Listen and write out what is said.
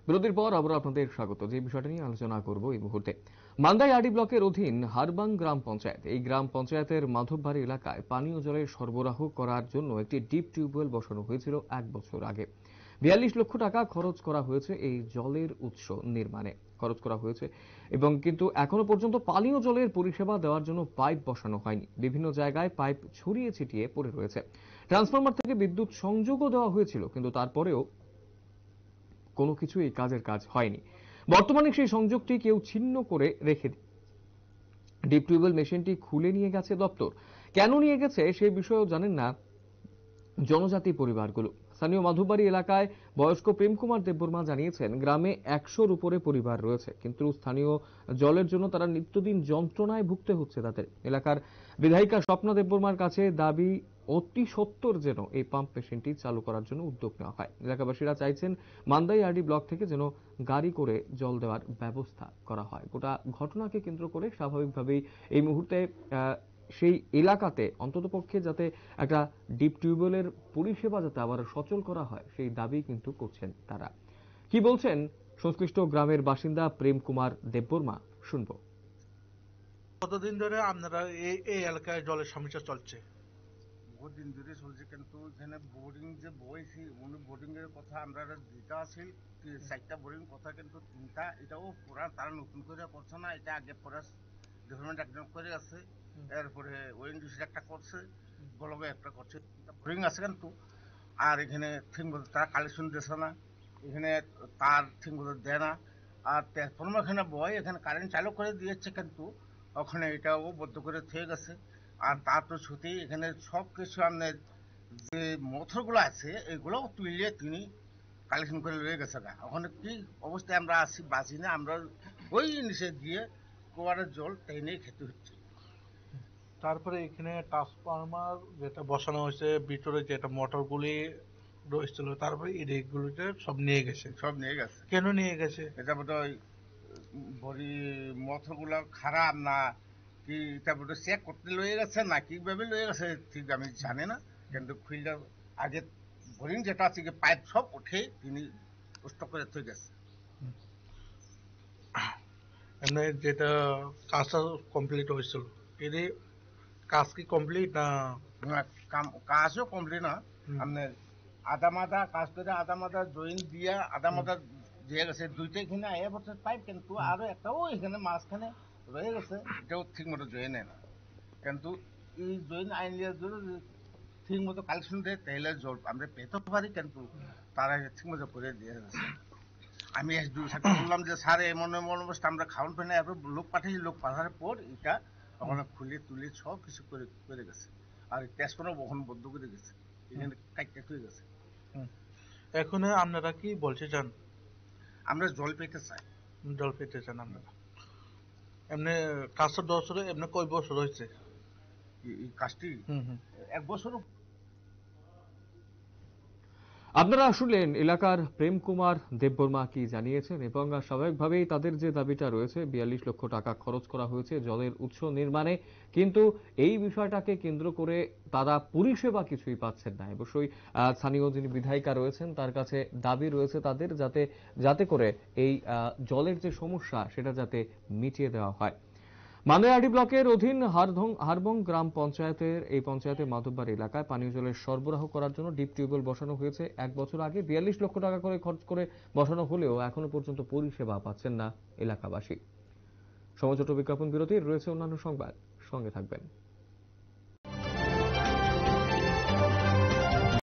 বিরতির পর আবার আপনাদের স্বাগত। যে বিষয়টা নিয়ে আলোচনা করব এই মুহূর্তে, মান্দাই আরডি ব্লকের অধীন হারবাং গ্রাম পঞ্চায়েত, এই গ্রাম পঞ্চায়েতের মাধববাড়ি এলাকায় পানীয় জলের সরবরাহ করার জন্য একটি ডিপ টিউবওয়েল বসানো হয়েছিল 1 বছর আগে। 42 লক্ষ টাকা খরচ করা হয়েছে এই জলের উৎস নির্মাণে খরচ করা হয়েছে, এবং কিন্তু এখনো পর্যন্ত পানীয় জলের পরিষেবা দেওয়ার জন্য পাইপ বসানো হয়নি। বিভিন্ন জায়গায় পাইপ ছড়িয়ে ছিটিয়ে পড়ে রয়েছে। ট্রান্সফরমার থেকে বিদ্যুৎ সংযোগও দেওয়া হয়েছিল, কিন্তু তারপরেও কোনো কিছু এই কাজের কাজ হয়নি। বর্তমানে সেই সংযোগটি কেউ ছিন্ন করে রেখে ডিপ টিউবওয়েল মেশিনটি খুলে নিয়ে গেছে দপ্তর। কেন নিয়ে গেছে সেই বিষয়েও জানেন না জনজাতি পরিবারগুলো। স্থানীয় মাধববাড়ি এলাকায় বয়স্ক প্রেম কুমার দেববর্মা জানিয়েছেন, গ্রামে 100-র উপরে পরিবার রয়েছে, কিন্তু স্থানীয় জলের জন্য তারা নিত্যদিন যন্ত্রণায় ভুগতে হচ্ছে তাদের। এলাকার বিধায়িকা স্বপ্না দেববর্মার কাছে দাবি অতি সত্বর যেন এই পাম্প মেশিনটি চালু করার জন্য উদ্যোগ নেওয়া হয়। এলাকাবাসীরা চাইছেন মান্দাই আরডি ব্লক থেকে যেন গাড়ি করে জল দেওয়ার ব্যবস্থা করা হয়। গোটা ঘটনাকে কেন্দ্র করে স্বাভাবিকভাবেই এই মুহূর্তে সেই এলাকাতে অন্ততপক্ষে যাতে একটা ডিপ টিউবওয়েলের পরিষেবা যাতে আবার সচল করা হয়, সেই দাবি কিন্তু করছেন তারা। কি বলছেন সংশ্লিষ্ট গ্রামের বাসিন্দা প্রেম কুমার দেববর্মা, শুনবো। কতদিন ধরে আপনারা এই এলাকায় জলের সমস্যা চলছে? বহুত দিন ধরে চলছে, কিন্তু এখানে বোর্ডিং যে বইছি উনি বোর্ডিং এর কথা আমরা দুইটা আছিল, 4টা বোর্ডিং কথা, কিন্তু 3টা এটাও পুরা তারা নতুন করে করছে না। এটা আগে পরে ডেভেলপমেন্ট একজন করে আছে, এরপরে ওএনজিসি একটা করছে, বলবে একটা করছে, বোর্ডিং আছে কিন্তু। আর এখানে ঠিক মতো তারা কালেকশন দিচ্ছে না, এখানে তার ঠিক মতো দেয় না। আর ট্রান্সফর্মার এখানে বয়, এখানে কারেন্ট চালু করে দিয়েছে, কিন্তু ওখানে এটাও বদ্ধ করে থেকে গেছে। আর তার তো ছুটি এখানে সব কিছু আপনার যে মোটরগুলো আছে এগুলোও তুলিয়ে তিনি কালেকশন করে রয়ে গেছে গা। ওখানে কি অবস্থায় আমরা আসি বাঁচি না, আমরা ওই নিচে গিয়ে কুয়ারের জল টেনে খেতে হচ্ছে। তারপরে এখানে ট্রান্সফরমার যেটা বসানো হয়েছে ভিতরে যেটা মোটরগুলি রয়েছিল, তারপরে এই রেকগুলোতে সব নিয়ে গেছে। সব নিয়ে গেছে। কেন নিয়ে গেছে? এটা বোধ হয় বড়ি মোটরগুলো খারাপ না কি, এটা বোধ হয় চেক করতে লয়ে গেছে না কিভাবে লয়ে গেছে ঠিক আমি জানি না, কিন্তু ফিল্ডার আগে বোরিং যেটা আছে পাইপ সব উঠে তিনি স্টক করে থয়ে গেছে। এমনি যেটা কাজটা কমপ্লিট হয়েছিল, এর কাজ কি কমপ্লিট না? কাজও কমপ্লিট না, আপনার আদা মাদা কাজ করে আদা মাদা জয়েন দিয়া আদা মাদা দিয়ে গেছে। দুইটাই এখানে আয়া বছর পাইপ, কিন্তু আরো একটাও এখানে মাঝখানে রয়ে গেছে, এটাও ঠিক মতো জয়েন না। কিন্তু এই জয়েন আইনলে ঠিক মতো কালেকশন দেয় তাহলে জল আমরা পেতে পারি, কিন্তু তারা ঠিক মতো করে দিয়ে গেছে। আমি সাথে বললাম যে স্যার এমন এমন অবস্থা, আমরা খাওয়ান পাই না, এত লোক পাঠিয়েছি, লোক পাঠানোর পর এটা ওখানে খুলে তুলে সব কিছু করে করে গেছে। আর টেস্ট কোনো বহন বন্ধ করে গেছে, এখানে কাটতে হয়ে গেছে। এখন আপনারা কি বলতে চান? আমরা জল পেতে চাই। জল পেতে চান আপনারা? এমনি কাজটা 10 বছরে এমনি কয় বছর হয়েছে এই কাজটি? 1 বছর। আপনারা শুনলেন এলাকার প্রেম কুমার দেববর্মা কি জানিয়েছেন, এবং স্বাভাবিকভাবেই তাদের যে দাবিটা রয়েছে 42 লক্ষ টাকা খরচ করা হয়েছে জলের উৎস নির্মাণে, কিন্তু এই বিষয়টাকে কেন্দ্র করে তারা পরিষেবা কিছুই পাচ্ছেন না। অবশ্যই স্থানীয় যিনি বিধায়িকা রয়েছেন তার কাছে দাবি রয়েছে তাদের, যাতে যাতে করে এই জলের যে সমস্যা সেটা যাতে মিটিয়ে দেওয়া হয়। মান্দাই আরডি ব্লকের অধীন হারবং গ্রাম পঞ্চায়েতের এই পঞ্চায়েতের মাধববাড়ি এলাকায় পানীয় জলের সরবরাহ করার জন্য ডিপ টিউবওয়েল বসানো হয়েছে 1 বছর আগে। 42 লক্ষ টাকা করে খরচ করে বসানো হলেও এখনো পর্যন্ত পরিষেবা পাচ্ছেন না এলাকাবাসী। সময় ছোট বিজ্ঞাপন বিরতির রয়েছে অন্যান্য সংবাদ, সঙ্গে থাকবেন।